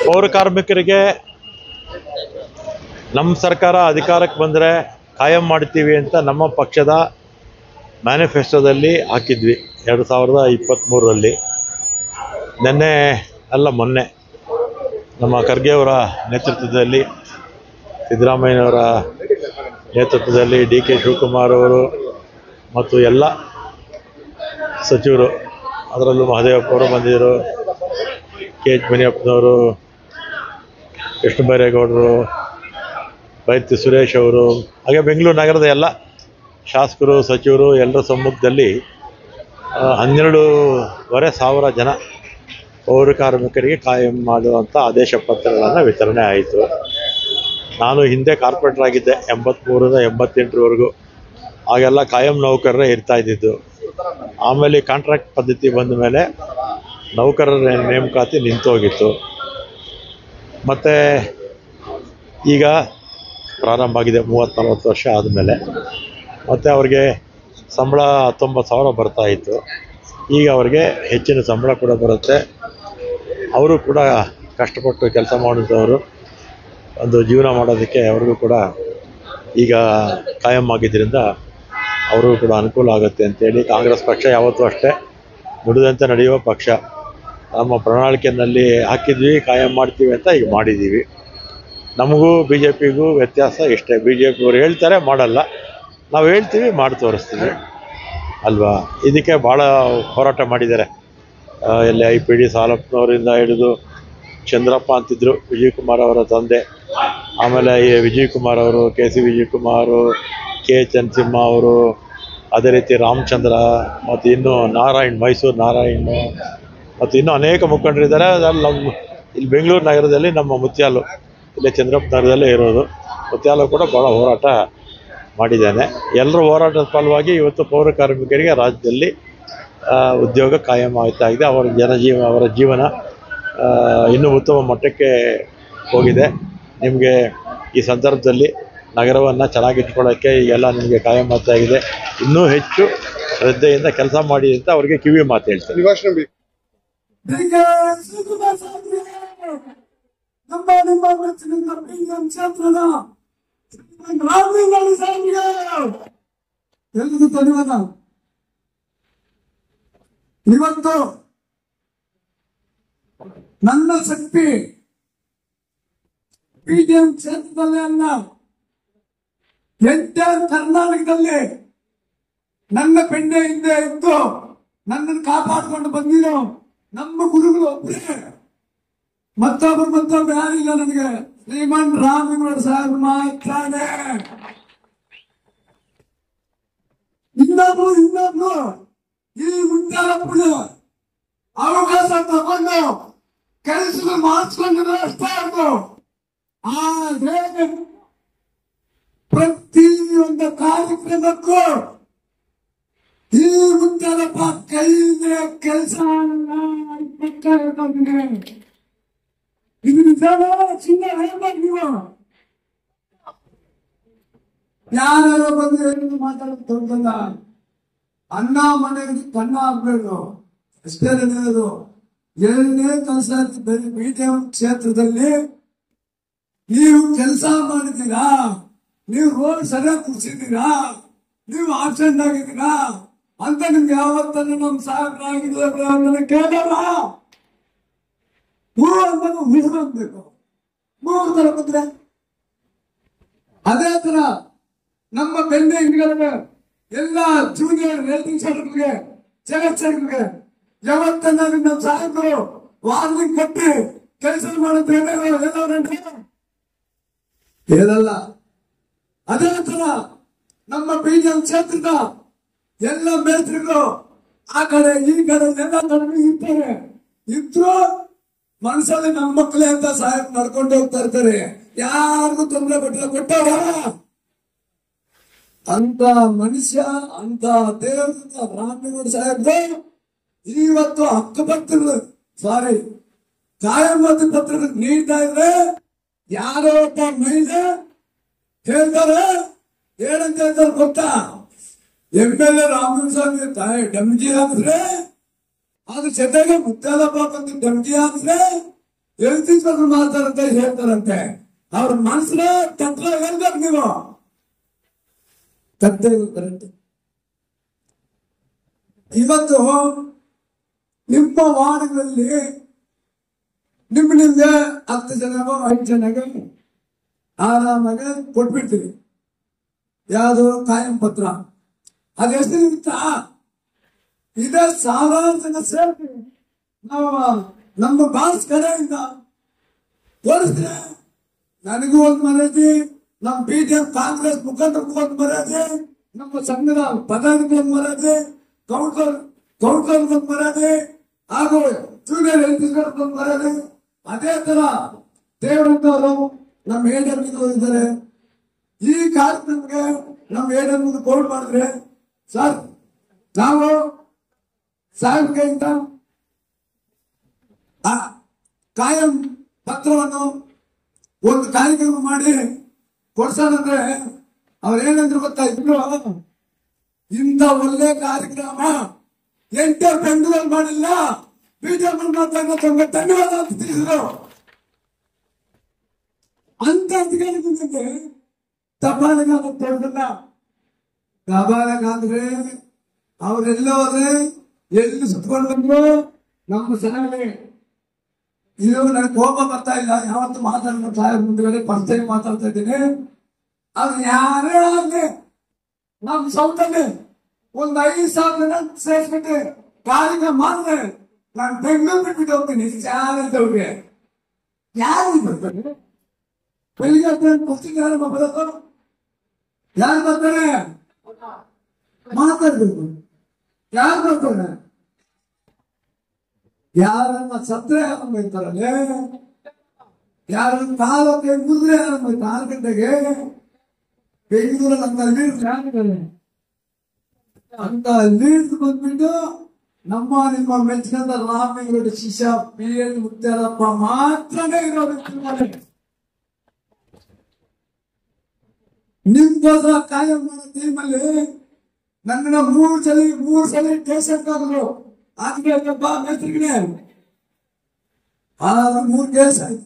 ಪೌರ ಕಾರ್ಮಿಕರಿಗೆ ನಮ್ಮ ಸರ್ಕಾರ ಅಧಿಕಾರಕ್ಕೆ ಬಂದರೆ ಕಾಯಂ ಮಾಡ್ತೀವಿ ಅಂತ ನಮ್ಮ ಪಕ್ಷದ ಮ್ಯಾನಿಫೆಸ್ಟೋದಲ್ಲಿ ಹಾಕಿದ್ವಿ 2023ರಲ್ಲಿ. ಮೊನ್ನೆ ನಮ್ಮ ಖರ್ಗೆ ಅವರ ನೇತೃತ್ವದಲ್ಲಿ, ಸಿದ್ದರಾಮಯ್ಯನವರ ನೇತೃತ್ವದಲ್ಲಿ ಡಿ ಕೆ ಶಿವಕುಮಾರ್ ಅವರು ಮತ್ತು ಎಲ್ಲ ಸಚಿವರು, ಅದರಲ್ಲೂ ಮಹದೇವಪ್ಪ ಅವರು ಬಂದಿದ್ದರು, ಕೆ ಎಚ್ ಮುನಿಯಪ್ಪನವರು, ಕೃಷ್ಣ ಬೈರೇಗೌಡರು, ಬೈರತಿ ಸುರೇಶ್ ಅವರು, ಹಾಗೆ ಬೆಂಗಳೂರು ನಗರದ ಎಲ್ಲ ಶಾಸಕರು, ಸಚಿವರು ಎಲ್ಲರ ಸಮ್ಮುಖದಲ್ಲಿ 12,500 ಜನ ಪೌರ ಕಾರ್ಮಿಕರಿಗೆ ಕಾಯಂ ಮಾಡುವಂಥ ಆದೇಶ ಪತ್ರಗಳನ್ನು ವಿತರಣೆ ಆಯಿತು. ನಾನು ಹಿಂದೆ ಕಾರ್ಪೊರೇಟರ್ ಆಗಿದ್ದೆ 83ರಿಂದ 88ರವರೆಗೂ. ಆಗೆಲ್ಲ ಕಾಯಂ ನೌಕರರೇ ಇರ್ತಾ ಇದ್ದಿದ್ದು. ಆಮೇಲೆ ಕಾಂಟ್ರಾಕ್ಟ್ ಪದ್ಧತಿ ಬಂದ ಮೇಲೆ ನೌಕರರ ನೇಮಕಾತಿ ನಿಂತೋಗಿತ್ತು. ಮತ್ತು ಈಗ ಪ್ರಾರಂಭ ಆಗಿದೆ 30-40 ವರ್ಷ ಆದಮೇಲೆ. ಮತ್ತು ಅವ್ರಿಗೆ ಸಂಬಳ 19,000 ಬರ್ತಾಯಿತ್ತು. ಈಗ ಅವ್ರಿಗೆ ಹೆಚ್ಚಿನ ಸಂಬಳ ಕೂಡ ಬರುತ್ತೆ. ಅವರು ಕೂಡ ಕಷ್ಟಪಟ್ಟು ಕೆಲಸ ಮಾಡಿದವರು ಒಂದು ಜೀವನ ಮಾಡೋದಕ್ಕೆ ಅವ್ರಿಗೂ ಕೂಡ ಈಗ ಕಾಯಂ ಆಗಿದ್ದರಿಂದ ಅವ್ರಿಗೂ ಕೂಡ ಅನುಕೂಲ ಆಗುತ್ತೆ ಅಂತೇಳಿ ಕಾಂಗ್ರೆಸ್ ಪಕ್ಷ ಯಾವತ್ತೂ ಅಷ್ಟೇ ನುಡಿದಂತೆ ನಡೆಯುವ ಪಕ್ಷ. ನಮ್ಮ ಪ್ರಣಾಳಿಕೆಯಲ್ಲಿ ಹಾಕಿದ್ವಿ, ಕಾಯಂ ಮಾಡ್ತೀವಿ ಅಂತ ಈಗ ಮಾಡಿದ್ದೀವಿ. ನಮಗೂ ಬಿ ಜೆ ಪಿಗೂ ವ್ಯತ್ಯಾಸ ಇಷ್ಟೇ. ಬಿ ಜೆ ಪಿಯವರು ಹೇಳ್ತಾರೆ, ಮಾಡಲ್ಲ. ನಾವು ಹೇಳ್ತೀವಿ, ಮಾಡಿ ತೋರಿಸ್ತೀವಿ ಅಲ್ವಾ. ಇದಕ್ಕೆ ಭಾಳ ಹೋರಾಟ ಮಾಡಿದ್ದಾರೆ. ಎಲ್ಲಿ IPD ಸಾಲಪ್ಪನವರಿಂದ ಹಿಡಿದು ಚಂದ್ರಪ್ಪ ಅಂತಿದ್ರು, ವಿಜಯಕುಮಾರ್ ಅವರ ತಂದೆ, ಆಮೇಲೆ ವಿಜಯ್ ಕುಮಾರ್ ಅವರು, KC ವಿಜಯ್ ಕುಮಾರ್, KH ನರಸಿಂಹ ಅವರು, ಅದೇ ರೀತಿ ರಾಮಚಂದ್ರ, ಮತ್ತು ಇನ್ನೂ ನಾರಾಯಣ್, ಮೈಸೂರು ನಾರಾಯಣ್, ಮತ್ತು ಇನ್ನೂ ಅನೇಕ ಮುಖಂಡರಿದ್ದಾರೆ. ನಮ್ಮ ಇಲ್ಲಿ ಬೆಂಗಳೂರು ನಗರದಲ್ಲಿ ನಮ್ಮ ಮುತ್ಯಾಲು, ಇಲ್ಲೇ ಚಂದ್ರಪ್ಪ ನಗರದಲ್ಲೇ ಇರೋದು. ಮುತ್ಯಾಲು ಕೂಡ ಭಾಳ ಹೋರಾಟ ಮಾಡಿದ್ದಾನೆ. ಎಲ್ಲರ ಹೋರಾಟದ ಫಲವಾಗಿ ಇವತ್ತು ಪೌರ ಕಾರ್ಮಿಕರಿಗೆ ರಾಜ್ಯದಲ್ಲಿ ಉದ್ಯೋಗ ಕಾಯಂ ಆಗ್ತಾ ಇದೆ. ಅವರ ಜೀವನ ಇನ್ನೂ ಉತ್ತಮ ಮಟ್ಟಕ್ಕೆ ಹೋಗಿದೆ. ನಿಮಗೆ ಈ ಸಂದರ್ಭದಲ್ಲಿ ನಗರವನ್ನು ಚೆನ್ನಾಗಿಟ್ಕೊಳ್ಳೋಕ್ಕೆ ಈಗೆಲ್ಲ ನಿಮಗೆ ಕಾಯಂ ಆಗ್ತಾಗಿದೆ. ಇನ್ನೂ ಹೆಚ್ಚು ಶ್ರದ್ಧೆಯಿಂದ ಕೆಲಸ ಮಾಡಿ ಅಂತ ಅವ್ರಿಗೆ ಕಿವಿ ಮಾತು ಹೇಳ್ತಾರೆ. ಇವತ್ತು ನನ್ನ ಶಕ್ತಿ PDM ಕ್ಷೇತ್ರದಲ್ಲಿ ಅಲ್ಲ, ಎಂಟರ್ ಕರ್ನಾಟಕದಲ್ಲಿ ನನ್ನ ಬೆಂಡೆ ಹಿಂದೆ ಇದ್ದು ನನ್ನನ್ನು ಕಾಪಾಡಿಕೊಂಡು ಬಂದಿರೋ ನಮ್ಮ ಗುರುಗಳು ಒಬ್ಬರೇ, ಮತ್ತೊಬ್ಬರು ಯಾರಿಲ್ಲ. ನನಗೆ ಶ್ರೀಮನ್ ರಾಮೇಗೌಡ ಸಾಹೇಬ್ ಮಾತಾಡೆ. ಇನ್ನೊಬ್ರು ಈ ಮುಂದಾಳಪ್ಪಳು ಅವಕಾಶ ತಗೊಂಡು ಕೆಲಸ ಮಾಡಿಸ್ಕೊಂಡು ಅಷ್ಟೇ ಆದ್ರು. ಆದ್ರೆ ಪ್ರತಿಯೊಂದು ಕಾರ್ಯಕ್ರಮಕ್ಕೂ ಈ ಮುಂದಾಳಪ್ಪ ಕೈಯಿಂದ ಕೆಲಸ ಇದು ನಿಜಾನ ಚಿನ್ನ ಹೇಳ್ಬೇಕು. ನೀವು ಯಾರು ಬಂದು ಏನು ಮಾತಾಡೋದು ದೊಡ್ಡಲ್ಲ. ಅನ್ನ ಮನೆಗೆ ಕಣ್ಣ ಆಗ್ಬೇಕು ಅಷ್ಟೇ ಹೇಳೋದು. 2ನೇ ಕೆಲಸ BDM ಕ್ಷೇತ್ರದಲ್ಲಿ ನೀವು ಕೆಲಸ ಮಾಡಿದ್ದೀರಾ, ನೀವು ರೋಡ್ ಸರಿಯಾಗಿ ಕುಡಿಸಿದ್ದೀರಾ, ನೀವು ಆಬ್ಸೆಂಟ್ ಆಗಿದ್ದೀರಾ ಅಂತ ನಿಮ್ಗೆ ಯಾವತ್ತನ್ನು ನಮ್ಮ ಸಾಹೇಬರಾಗಿಲ್ಲ ಕೇಳಲ್ಲ. ಬೇಕು 3 ತರ ಬಂದ್ರೆ ಅದೇ ತರ ನಮ್ಮ ಬೆಂಡೆ ಹಿಂದ್ಗಡೆ ಎಲ್ಲ ಜೂನಿಯರ್ ವೆಲ್ಡಿಂಗ್ ಸೆಂಟರ್ಗೆ, ಜಗತ್ಸರಿಗೆ ಯಾವತ್ತನ್ನ ನಮ್ಮ ಸಾಹೇಬರು ವಾರ್ನಿಂಗ್ ಕೊಟ್ಟು ಕೆಲಸ ಮಾಡುತ್ತೇನೆ ಹೇಳಲ್ಲ. ಅದೇ ತರ ನಮ್ಮ BDM ಕ್ಷೇತ್ರದ ಎಲ್ಲ ಮೇಸ್ತ್ರಿಗಳು ಆ ಕಡೆ ಈ ಕಡೆ ಎಲ್ಲ ಕಡೆ ಇರ್ತಾರೆ. ಇದ್ರು ಮನಸ್ಸಲ್ಲಿ ನಮ್ಮ ಮಕ್ಕಳೇ ಅಂತ ಸಾಹೇಬ್ ನಡ್ಕೊಂಡು ಹೋಗ್ತಾ ಇರ್ತಾರೆ. ಯಾರಿಗೂ ತೊಂದರೆ ಕೊಟ್ಟವ ಅಂತ ಮನುಷ್ಯ, ಅಂತ ದೇವರ ರಾಮೇಗೌಡ ಸಾಹೇಬ್ರು ಇವತ್ತು ಹಕ್ಕುಪತ್ರ ಕಾಯಂ ಪತ್ರ ನೀಡ್ತಾ ಇದ್ರೆ ಯಾರೋ ಒಬ್ಬ ಮಹಿಳೆ ಹೇಳ್ತಾರೆ, ಏನಂತ ಹೇಳ್ತಾರೆ ಗೊತ್ತಾ? MLA ರಾಮಲಿಂಗ ಸ್ವಾಮಿ ತಾಯಿ ಡಮ್ಜಿ ಹಾಕಿದ್ರೆ, ಅದ್ರ ಜೊತೆಗೆ ಮುತ್ತಾಲಪ್ಪ ಬಂದು ಡಮ್ಜಿ ಹಾಕಿದ್ರೆ ಎಲ್ತಿದ್ರು ಮಾತಾಡಂತೆ ಹೇಳ್ತಾರಂತೆ. ಅವ್ರ ಮನಸ್ಸಿನ ತತ್ವ ಹೇಳ್ಬೇಕು ನೀವು. ತಪ್ಪೇ ಕರೆಕ್ಟ್. ಇವತ್ತು ನಿಮ್ಮ ವಾರ್ಡ್ಗಳಲ್ಲಿ ನಿಮ್ಮಿಂದ 10 ಜನಗೋ 5 ಜನಗೋ ಆರಾಮಾಗಿ ಕೊಟ್ಬಿಡ್ತೀವಿ. ಯಾವುದು ಕಾಯಂ ಪತ್ರ. ಅದೆಷ್ಟು ಇರುತ್ತಾ? ಇದೇ ಸಾವಿರಾರು ಜನ ಸೇರ್ತೀವಿ ನಾವು. ನಮ್ಮ ಬಾಸ್ ಕಡೆಯಿಂದ ತೋರಿಸಿದ್ರೆ ನನಗೂ ಒಂದು ಮರ್ಯಾದೆ, ನಮ್ಮ ಬಿಜೆಪಿ ಕಾಂಗ್ರೆಸ್ ಮುಖಂಡರಿಗೂ ಒಂದು ಮರ್ಯಾದೆ, ನಮ್ಮ ಸಂಘದ ಪದಾಧಿಕಾರಿ ಒಂದು ಮರ್ಯಾದೆ, ಕೌಂಟರ್ ಮರ್ಯಾದೆ, ಹಾಗೂ ಜೂನಿಯರ್ ಎಲ್ಪಿಸ್ಗಳು ಒಂದು ಮರ್ಯಾದೆ. ಅದೇ ತರ ದೇವರಂತವರು ನಮ್ಮ ಏಡರ್ಮಿಗಳು ಇದ್ದಾರೆ. ಈ ಕಾರ್ಯಕ್ರಮಕ್ಕೆ ನಮ್ಮ ಏಡರ್ಮಿಗಳು ಬೋರ್ಡ್ ಮಾಡಿದ್ರೆ ಸರ್ ನಾವು ಸಾಹೇಬ್ಗೆಯಿಂದ ಕಾಯಂ ಪತ್ರವನ್ನು ಒಂದು ಕಾರ್ಯಕ್ರಮ ಮಾಡಿ ಕೊಡ್ಸೋಣಂದ್ರೆ ಅವ್ರೇನಂದ್ರು ಗೊತ್ತಾ? ಇಬ್ರು ಇಂಥ ಒಳ್ಳೆ ಕಾರ್ಯಕ್ರಮ ಎಂಟರ್ ಬೆಂಗಳೂರಲ್ಲಿ ಮಾಡಿಲ್ಲ, ಬಿಜೆಪಿ ಮಾತಾಡೋದು ಧನ್ಯವಾದ ಅಂತ ತಿಳಿಸಿದ್ರು. ಅಂತ ಅಧಿಕಾರಿಗಳಿಗೆ ತಪಾಲಿಗಾಲ ತೊಳೆದಿಲ್ಲ. ತಪಾಲಿಗಾದ್ರೆ ಅವರೆಲ್ಲೋದ್ರೆ ಎಲ್ಲಿ ಸುತ್ಕೊಂಡು ಬಂದ್ರು ನಮ್ಮ ಸಲಹೆ. ಇದು ನನಗೆ ಕೋಪ ಬರ್ತಾ ಇಲ್ಲ. ಯಾವತ್ತು ಮಾತಾಡೋ ಸಾಹೇಬ್ ಮುಂದೆ ಫಸ್ಟ್ ಟೈಮ್ ಮಾತಾಡ್ತಾ ಇದ್ದೀನಿ. ಅದು ಯಾರೇ ಆಗಲಿ ನಮ್ಮ ಸೌತಲ್ಲಿ ಒಂದು 5,000 ಜನ ಸೇರಿಸ್ಬಿಟ್ಟು ಕಾರ್ಯಕ್ರಮ ಮಾಡಿದ್ರೆ ನಾನು ಬೆಂಗಳೂರು ಬಿಟ್ಬಿಟ್ಟು ಹೋಗ್ತೀನಿ. ಚಾನಲ್ದವ್ರಿಗೆ ಯಾರು ಬರ್ತಾರೆ? ಬೆಳಿಗ್ಗೆ ಬರ್ತೀನಿ. ಯಾರು ಬರೋದು? ಯಾರು ಬರ್ತಾರೆ? ಮಾತಾಡ್ಬೇಕು. ಯಾರು ಬರ್ತಾರೆ? ಯಾರನ್ನ ಸತ್ರೆ ಆರಂಭಿಸ್ತಾರಲ್ಲೇ, ಯಾರನ್ನ ಕಾಲಕ್ಕೆ ಮುದ್ರೆ ಆರಂಭಿಸ್ತ 6 ಗಂಟೆಗೆ ಬೆಂಗಳೂರಲ್ಲಿ ಅಂತ ಲೀಡ್ ಬಂದ್ಬಿಟ್ಟು ನಮ್ಮ ನಿಮ್ಮ ಮೆಚ್ಚಿನ ರಾಮೇಗೌಡ ಶಿಷ್ಯ PN ಮುಕ್ತಾರಪ್ಪ ಮಾತ್ರನೇ ಇರೋದು. ನಿಮ್ಗೋಸ್ಕರ ಕಾಯಂ ಮಾಡೋ ಟೈಮಲ್ಲಿ ನನ್ನ 3 ಸಲ ಕೇಸಕ್ಕೆ ಹೋದ್ರು. ಆದ್ರೆ ಮೆಸ್ತ್ರಿಗೆ 3 ಕೇಸ್ ಆಯ್ತು.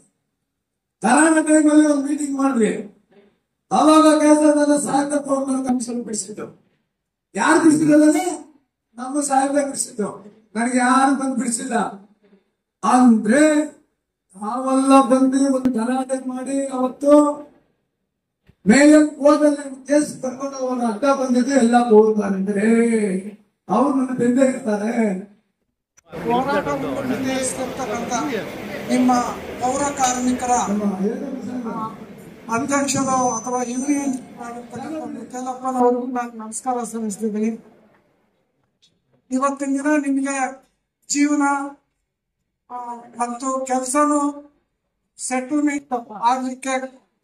ಕರೋನಾ ಟೈಮಲ್ಲಿ ಒಂದು ಮೀಟಿಂಗ್ ಮಾಡಿದ್ವಿ. ಅವಾಗ ಕೇಸಲ್ಲ ಸಾಹೇಬ ಕಮಿಷನ್ ಬಿಡಿಸಿದ್ದು. ಯಾರು ಬಿಡಿಸಿರೋದೇ? ನಮ್ಮ ಸಾಹೇಬ ಬಿಡಿಸಿದ್ದು. ನನಗೆ ಯಾರು ಬಂದು ಬಿಡಿಸಿಲ್ಲ. ಅಂದ್ರೆ ನಾವೆಲ್ಲ ಬಂದು ಒಂದು ಗಲಾಟೆ ಮಾಡಿ ಅವತ್ತು ಮೇಲೆ ಕೋರ್ಟಲ್ಲಿ ಕೇಸ್ ಕರ್ಕೊಂಡು ಅವರು ಅಡ್ಡ ಬಂದಿದ್ದು ಎಲ್ಲ ಹೋಗ್ತಾರೆ. ಅಂದ್ರೆ ಅವ್ರು ನನ್ನ ಬೆಂಬಲ ಇರ್ತಾರೆ. ಹೋರಾಟವನ್ನು ನಿರ್ಣಯಿಸಿರ್ತಕ್ಕಂಥ ನಿಮ್ಮ ಪೌರ ಕಾರ್ಮಿಕರ ಅಧ್ಯಕ್ಷರು ಅಥವಾ ಯೂನಿಯನ್ ಮುತ್ಯಾಲಪ್ಪನವರಿಗೂ ನಾನು ನಮಸ್ಕಾರ ಸಲ್ಲಿಸ್ತಿದ್ದೀನಿ. ಇವತ್ತಿನ ದಿನ ನಿಮಗೆ ಜೀವನ ಮತ್ತು ಕೆಲಸನು ಸೆಟಲ್ಮೆಂಟ್ ಆಗ್ಲಿಕ್ಕೆ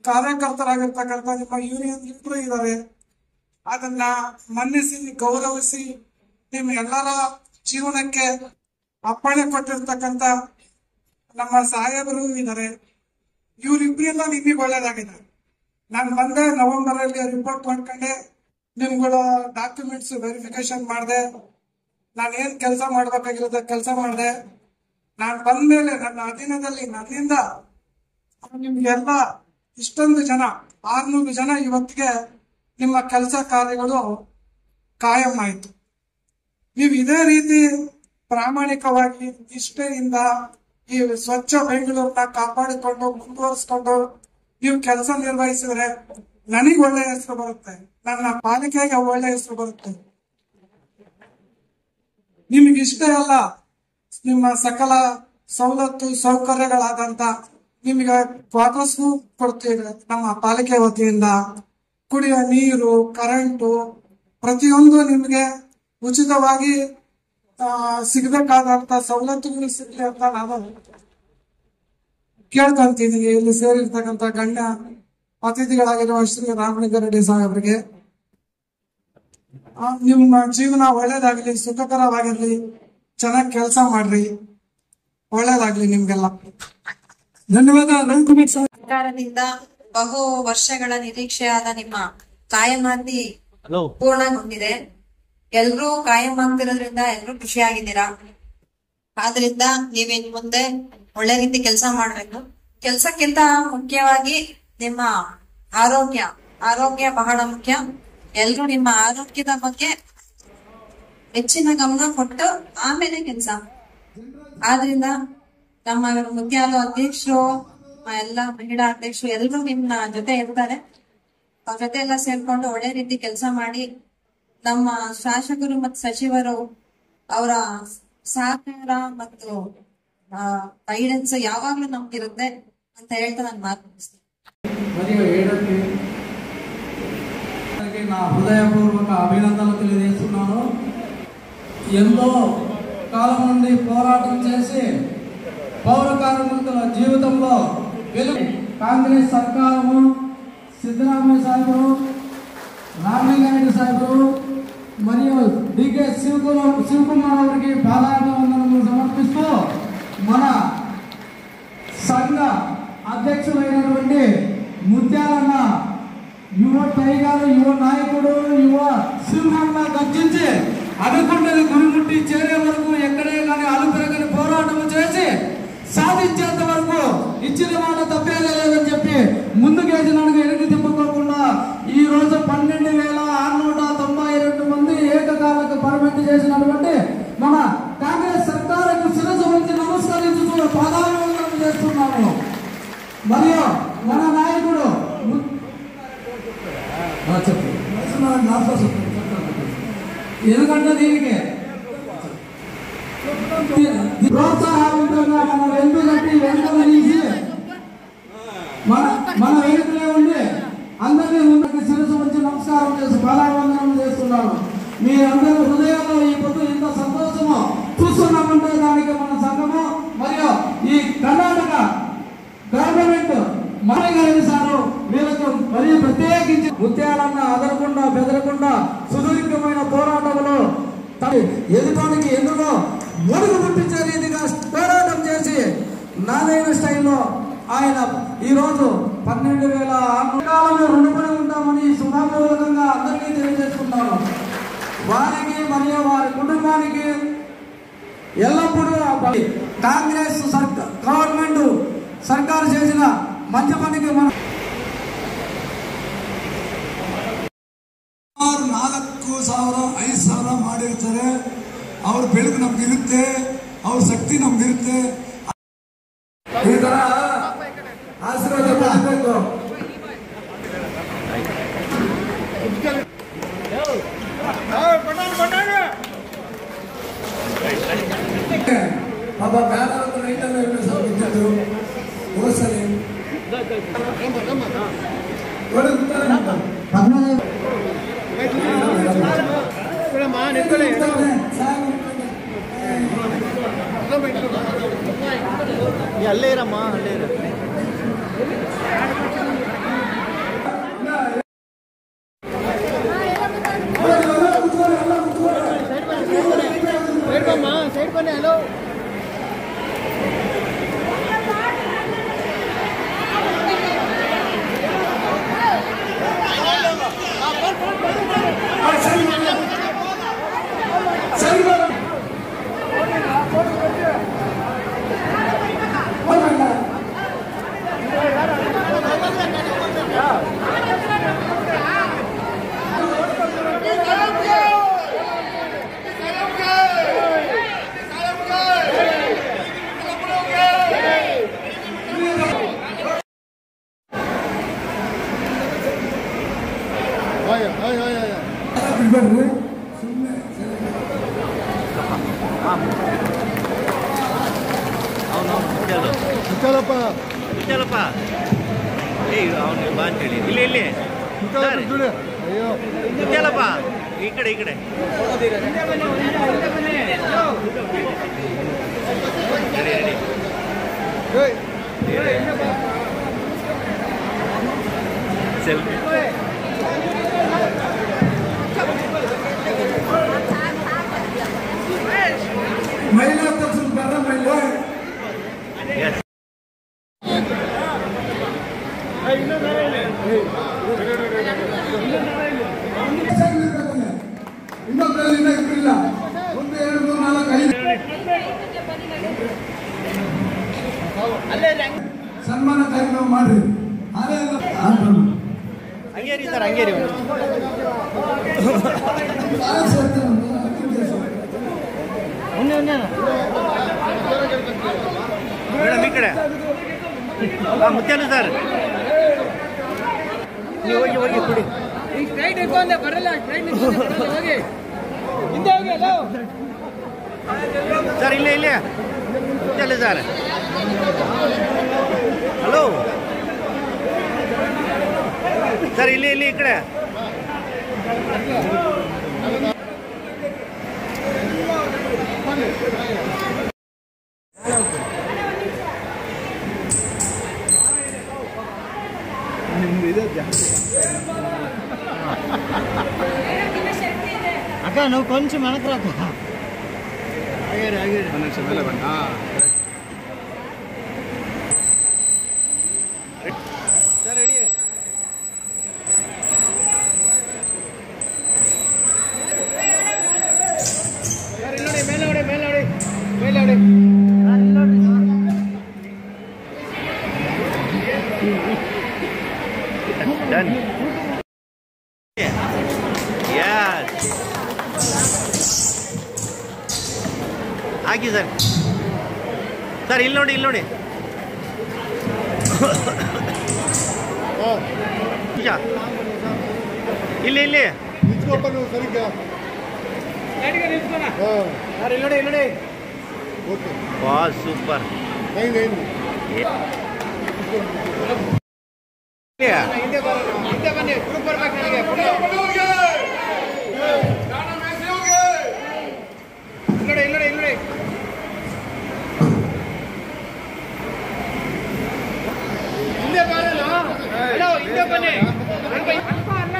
ಕಾರ್ಯಕರ್ತರಾಗಿರ್ತಕ್ಕಂಥ ನಿಮ್ಮ ಯೂನಿಯನ್ ಇಬ್ಬರು ಇದ್ದಾರೆ. ಅದನ್ನ ಮನ್ನಿಸಿ ಗೌರವಿಸಿ ನಿಮ್ಮ ಎಲ್ಲರ ಜೀವನಕ್ಕೆ ಅಪ್ಪಣೆ ಕೊಟ್ಟಿರ್ತಕ್ಕಂಥ ನಮ್ಮ ಸಾಹೇಬರು ಇದ್ದಾರೆ. ಇವರಿಬ್ಬರಿಂದ ನಿಮಗೆ ಒಳ್ಳೇದಾಗಿದೆ. ನಾನು ಬಂದೆ ನವೆಂಬರ್ ಅಲ್ಲಿ ರಿಪೋರ್ಟ್ ಮಾಡ್ಕೊಂಡೆ, ನಿಮ್ಗಳ ಡಾಕ್ಯುಮೆಂಟ್ಸ್ ವೆರಿಫಿಕೇಶನ್ ಮಾಡಿದೆ, ನಾನು ಏನ್ ಕೆಲಸ ಮಾಡ್ಬೇಕಾಗಿರೋದ ಕೆಲಸ ಮಾಡಿದೆ. ನಾನು ಬಂದ್ಮೇಲೆ ನನ್ನ ಅಧೀನದಲ್ಲಿ ನನ್ನಿಂದ ನಿಮ್ಗೆಲ್ಲ ಇಷ್ಟೊಂದು ಜನ 600 ಜನ ಇವತ್ತಿಗೆ ನಿಮ್ಮ ಕೆಲಸ ಕಾರ್ಯಗಳು ಕಾಯಂ ಆಯ್ತು. ನೀವು ಇದೇ ರೀತಿ ಪ್ರಾಮಾಣಿಕವಾಗಿ ನಿಷ್ಠೆಯಿಂದ ಈ ಸ್ವಚ್ಛ ಬೆಂಗಳೂರನ್ನ ಕಾಪಾಡಿಕೊಂಡು ಮುಂದುವರಿಸಿಕೊಂಡು ನೀವು ಕೆಲಸ ನಿರ್ವಹಿಸಿದ್ರೆ ನನಗೆ ಒಳ್ಳೆ ಹೆಸರು ಬರುತ್ತೆ, ನನ್ನ ಪಾಲಿಕೆಗೆ ಒಳ್ಳೆ ಹೆಸರು ಬರುತ್ತೆ. ನಿಮಗಿಷ್ಟೇ ಅಲ್ಲ, ನಿಮ್ಮ ಸಕಲ ಸವಲತ್ತು ಸೌಕರ್ಯಗಳಾದಂತ ನಿಮಗೆ ಕ್ವಾರ್ಟರ್ಸ್ಗೂ ಕೊಡ್ತೀವಿ ನಮ್ಮ ಪಾಲಿಕೆ ವತಿಯಿಂದ. ಕುಡಿಯೋ ನೀರು, ಕರೆಂಟು ಪ್ರತಿಯೊಂದು ನಿಮ್ಗೆ ಉಚಿತವಾಗಿ ಸಿಗಬೇಕಾದಂತ ಸವಲತ್ತುಗಳು ಸಿಗ್ಲಿ ಅಂತ ನಾನು ಕೇಳ್ಕೊಂತೀನಿ. ಇಲ್ಲಿ ಸೇರಿರ್ತಕ್ಕಂಥ ಗಣ್ಯ ಅತಿಥಿಗಳಾಗಿರುವ ಶ್ರೀ ರಾಮಲಿಂಗಾರೆಡ್ಡಿ ಸಾಹೇಬರಿಗೆ ನಿಮ್ಮ ಜೀವನ ಒಳ್ಳೇದಾಗ್ಲಿ, ಸುಖಕರವಾಗಿರ್ಲಿ, ಚೆನ್ನಾಗಿ ಕೆಲಸ ಮಾಡ್ರಿ, ಒಳ್ಳೇದಾಗ್ಲಿ ನಿಮ್ಗೆಲ್ಲ. ಧನ್ಯವಾದ. ಸರ್ಕಾರದಿಂದ ಬಹು ವರ್ಷಗಳ ನಿರೀಕ್ಷೆಯಾದ ನಿಮ್ಮ ಕಾಯಮಾತಿ ಪೂರ್ಣಗೊಂಡಿದೆ. ಎಲ್ರೂ ಕಾಯಂ ಆಗ್ತಿರೋದ್ರಿಂದ ಎಲ್ರೂ ಖುಷಿಯಾಗಿದ್ದೀರಾ. ಆದ್ರಿಂದ ನೀವಿನ್ ಮುಂದೆ ಒಳ್ಳೆ ರೀತಿ ಕೆಲಸ ಮಾಡ್ಬೇಕು. ಕೆಲ್ಸಕ್ಕಿಂತ ಮುಖ್ಯವಾಗಿ ನಿಮ್ಮ ಆರೋಗ್ಯ ಬಹಳ ಮುಖ್ಯ. ಎಲ್ರು ನಿಮ್ಮ ಆರೋಗ್ಯದ ಬಗ್ಗೆ ಹೆಚ್ಚಿನ ಗಮನ ಕೊಟ್ಟು ಆಮೇಲೆ ಕೆಲಸ. ಆದ್ರಿಂದ ನಮ್ಮ ಮುಖ್ಯಾಲು ಅಧ್ಯಕ್ಷರು, ಎಲ್ಲ ಮಹಿಳಾ ಅಧ್ಯಕ್ಷರು ಎಲ್ರು ನಿಮ್ಮ ಜೊತೆ ಇರ್ತಾರೆ. ಅವ್ರ ಜೊತೆ ಎಲ್ಲ ಸೇರ್ಕೊಂಡು ಒಳ್ಳೆ ರೀತಿ ಕೆಲಸ ಮಾಡಿ, ನಮ್ಮ ಶಾಸಕರು ಮತ್ತು ಸಚಿವರು ಅವರ ಸಹಕಾರ ಮತ್ತು ಗೈಡೆನ್ಸ್ ಯಾವಾಗ್ಲೂ ನಮ್ಗಿರುತ್ತೆ ಅಂತ ಹೇಳ್ತಾ ನಾನು ಮಾತು ಮುಗಿಸ್ತೀನಿ. నా హృదయపూర్వక అభినందనలు తెలియజేస్తున్నాను. ఎంతో కాలం నుండి పోరాటం చేసి పౌర కార్మికుల జీవితంలో వెలుగు కాంగ్రెస్ సర్కారు, సిద్ధరామయ్య సాహెబు, రామలింగారెడ్డి సాహెబు మరియు డికే శివకుమార్ అవరికి పాదాభివందనలు సమర్పిస్తూ మన సంఘ అధ్యక్షులైనటువంటి ముత్యాలన్న యువ టైగర్, యువ నాయకుడు, యువ సింహంగా గర్జించి అనుకుంటది గురిముట్టి చేరే వరకు ఎక్కడే కానీ అలుపెరగని పోరాటం చేసి సాధించేంత వరకు ఇచ్చిన మాట తప్పేదే లేదని చెప్పి ముందుకేసినాడుగా ఎదురు తిప్పుకోకుండా ఈ రోజు 12,692 మంది ఏకకాలకు పర్మిట్ చేసినటువంటి మన కాంగ్రెస్ సర్కారుకు శిరస్సు వంచి నమస్కరించుతూ పాదాభివందనం చేస్తున్నాము. మరియు మన నాయకుడు ఎందుకంటే దీనికి ప్రోత్సాహంగా మన వెంట కట్టి వెంటనే తీసి మన వెనుకలే ఉండి అందరినీ ముందుకు శిరస్సు వచ్చి నమస్కారం చేసి పాదాభివందనం చేస్తున్నాను. మీరందరూ హృదయంలో ఈ పొద్దు ఇంత సంతోషము చూస్తున్నామంటే దానికి మన సంఘము మరియు ఈ కర్ణాటక గవర్నమెంట్ మానగారి సారు వీళ్ళకు మరియు ప్రత్యేకించి ముత్యాలన్న అదరకుండా బెదరకుండా సుదీర్ఘమైన పోరాటంలో ఎదుటానికి ఎందుకో ఒడుగు పుట్టించే రీతిగా పోరాటం చేసి నాదైన స్టైల్లో ఆయన ఈరోజు 12,600 రుణపడి ఉంటామని శుభాపూర్వకంగా అందరికీ తెలియజేస్తున్నాను. వారికి మరియు వారి కుటుంబానికి ఎల్లప్పుడూ కాంగ్రెస్ గవర్నమెంట్ సర్కారు చేసిన ಮಂಚ ಮನೆಗೆ 4,000 5,000 ಮಾಡಿರ್ತಾರೆ. ಅವ್ರ ಬೆಳಕು ನಮ್ಗಿರುತ್ತೆ, ಅವ್ರ ಶಕ್ತಿ ನಮ್ಗಿರುತ್ತೆ. ಈ ತರ ಆಶೀರ್ವಾದ ಮಾಡಬೇಕು. ಪಾಪ ಬ್ಯಾನರ್ ರೈತರು ಇದ್ದದ್ದು ಹೋಸಲಿ ಅಲ್ಲೇರಮ್ಮ ಅಲ್ಲೇರ ಸೈಡ್ ಬನ್ನಿ. ಹಲೋ ಮುಚ್ಚಲಪ್ಪ ಅವನು ಬಾ ಅಂತೇಳಿ ಇಲ್ಲಿ ಮುಚ್ಚಲಪ್ಪ ಈ ಕಡೆ ಸೆಲ್ಫಿ ಮಹಿಳಾ ತಕ್ಷಣ ಮಹಿಳೆ ಇನ್ನೊಬ್ಬರಲ್ಲಿ ಇಬ್ಬರಿಲ್ಲ. 1 2 3 4 5 ಸನ್ಮಾನ ಕಾರ್ಯಕ್ರಮ ಮಾಡ್ರಿ. ಹಂಗೇರಿ ಸರ್, ಹಂಗೇರಿ ಮೇಡಮ್ ಈ ಕಡೆ ಮುತ್ಯಾಲು ಸರ್, ನೀವು ಹೋಗಿ ಹೋಗಿ ಕೊಡಿ. ಸ್ಟ್ರೈಟ್ ಇಟ್ಕೊಂಡೆ ಬರಲ್ಲ, ಸ್ಟ್ರೈಟ್ ಹೋಗಿ ಹಿಂದೆ ಹೋಗಿ. ಹಲೋ ಸರ್, ಇಲ್ಲೇ ಇಲ್ಲೇ ಮುತ್ಯಾಲು ಸರ್. ಹಲೋ ಸರ್, ಇಲ್ಲಿ ಇಲ್ಲಿ ಈ ಕಡೆ. అక్క నువ్వు కొంచెం వెనకరాక. Sir ready. ಸರ್ ಇಲ್ಲಿ ನೋಡಿ, ಮೇಲೆ ನೋಡಿ, ಮೇಲೆ ನೋಡಿ, ಮೇಲೆ ನೋಡಿ. Done. Yes. ಹಾಕಿ ಸರ್. ಸರ್ ಇಲ್ಲಿ ನೋಡಿ, ಇಲ್ಲಿ ನೋಡಿ. ಇಲ್ಲಿ ಇಲ್ಲಿ సరే ఇల్లుడే ఇల్లుడే. వా సూపర్. ಹಿಂದೆ ಬನ್ನಿ, ಗ್ರೂಪ್ ಬರ್ಬೇಕು ನನಗೆ. ಇಲ್ಲಡೆ ಇಲ್ಲಡೆ ಇಲ್ಲಡೆ. ಹಿಂದೆ ಬರಲ್ಲ. ಹಲೋ, ಹಿಂದೆ ಬನ್ನಿ. ಅಲ್ಪ ಅಲ್ಲ.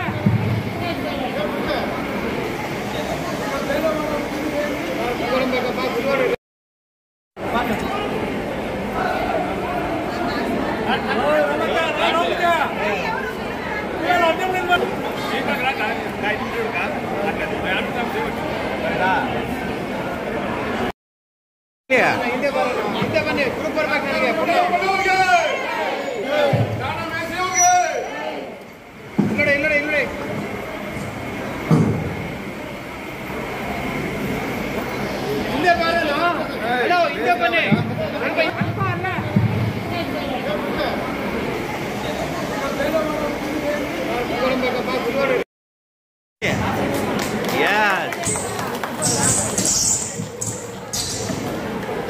ಹಿಂದೆ ಬರಲ್ಲ, ಹಿಂದೆ ಬನ್ನಿ, ಗ್ರೂಪ್ ಬರ್ಬೇಕು ನನಗೆ. ಇಲ್ಲಡೆ ಇಲ್ಲಡೆ ಇಲ್ಲಡೆ. ಹಿಂದೆ ಬರಲ್ಲ. ಹಲೋ, ಹಿಂದೆ ಬನ್ನಿ. ಅಲ್ಪ ಅಲ್ಲ.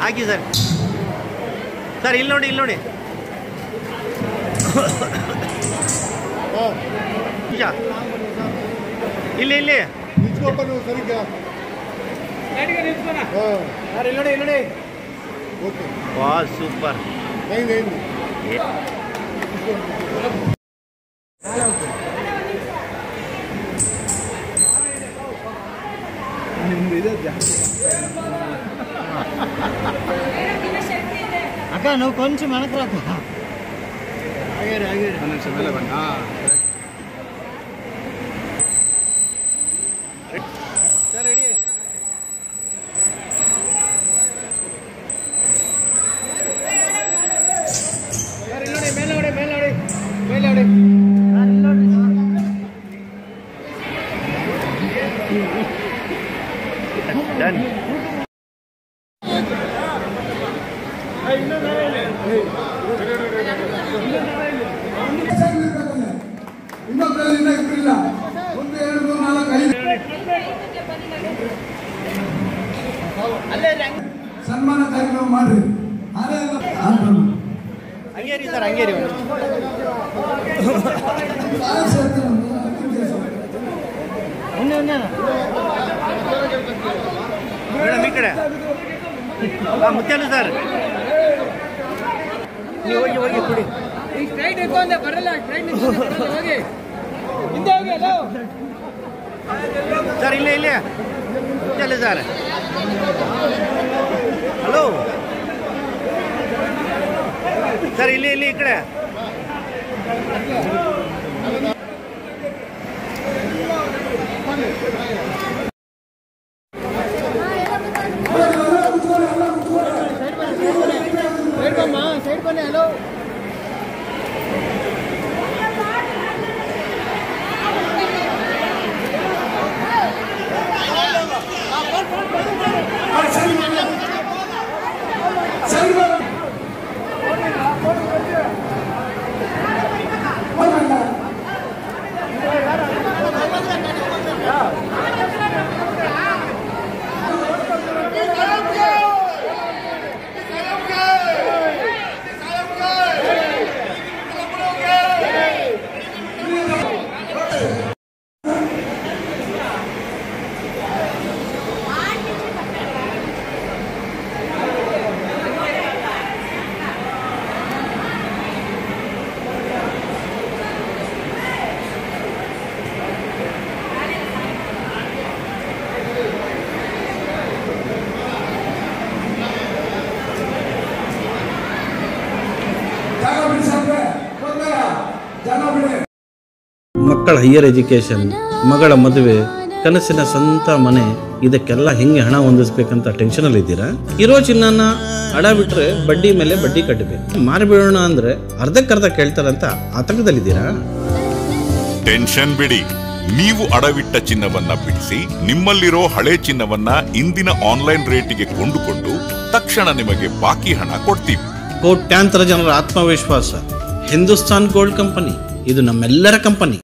ಹಾಕಿ ಸರ್. ಸರ್ ಇಲ್ಲಿ ನೋಡಿ, ಇಲ್ಲಿ ನೋಡಿ. ಇಲ್ಲಿ ಇಲ್ಲಿ ಇಲ್ಲಡೆ ಇಲ್ಲಡೆ. వా సూపర్. అక్క నువ్వు కొంచెం వెనకరాక. Sir ready. ಸರ್ ಇಲ್ಲಿ ನೋಡಿ, ಮೇಲೆ ನೋಡಿ, ಮೇಲೆ ನೋಡಿ, ಮೇಲೆ ನೋಡಿ. ಡನ್. ಇನ್ನೊಬ್ಬರಲ್ಲಿ ಇಬ್ಬರಿಲ್ಲ. 1 2 3 4 5 ಸನ್ಮಾನ ಕಾರ್ಯಕ್ರಮ ಮಾಡ್ರಿ. ಹಂಗೇರಿ ಸರ್, ಹಂಗೇರಿ ಮೇಡಮ್ ಈ ಕಡೆ ಮುತ್ಯಾಲು ಸರ್, ನೀವು ಹೋಗಿ ಹೋಗಿ ಕೊಡಿ. ಸ್ಟ್ರೈಟ್ ಇಟ್ಕೊಂಡೆ ಬರಲ್ಲ, ಸ್ಟ್ರೈಟ್ ಹೋಗಿ ಹಿಂದೆ ಹೋಗಿ. ಹಲೋ ಸರ್ ಇಲ್ಲೇ ಇಲ್ಲೇ ಮುತ್ಯಾಲು ಸರ್. ಹಲೋ ಸರ್, ಇಲ್ಲಿ ಇಲ್ಲಿ ಈ ಕಡೆ. ಸೈಡ್ ಬಮ್ಮ ಸೈಡ್ ಬನ್ನಿ ಹಲೋ ಮಕ್ಕಳ ಹೈಯರ್ ಎಜುಕೇಷನ್, ಮಗಳ ಮದುವೆ, ಕನಸಿನ ಸ್ವಂತ ಮನೆ, ಇದಕ್ಕೆಲ್ಲ ಹೆಂಗೆ ಹಣ ಹೊಂದಿಸ್ಬೇಕಂತ ಟೆನ್ಷನಲ್ಲಿ ಇದ್ದೀರಾ? ಇರೋ ಚಿನ್ನನ ಅಡ ಬಿಟ್ರೆ ಬಡ್ಡಿ ಮೇಲೆ ಬಡ್ಡಿ ಕಟ್ಟಬೇಕು. ಮಾರಿಬಿಡೋಣ ಅಂದ್ರೆ ಅರ್ಧಕ್ಕರ್ಧ ಕೇಳ್ತಾರಂತ ಆತಂಕದಲ್ಲಿದ್ದೀರಾ? ಟೆನ್ಷನ್ ಬಿಡಿ, ನೀವು ಅಡವಿಟ್ಟ ಚಿನ್ನವನ್ನ ಬಿಡಿಸಿ ನಿಮ್ಮಲ್ಲಿರೋ ಹಳೆ ಚಿನ್ನವನ್ನ ಇಂದಿನ ಆನ್ಲೈನ್ ರೇಟಿಗೆ ಕೊಂಡುಕೊಂಡು ತಕ್ಷಣ ನಿಮಗೆ ಬಾಕಿ ಹಣ ಕೊಡ್ತೀವಿ. ಕೋಟ್ಯಾಂತರ ಜನರ ಆತ್ಮವಿಶ್ವಾಸ ಹಿಂದೂಸ್ತಾನ್ ಗೋಲ್ಡ್ ಕಂಪನಿ, ಇದು ನಮ್ಮೆಲ್ಲರ ಕಂಪನಿ.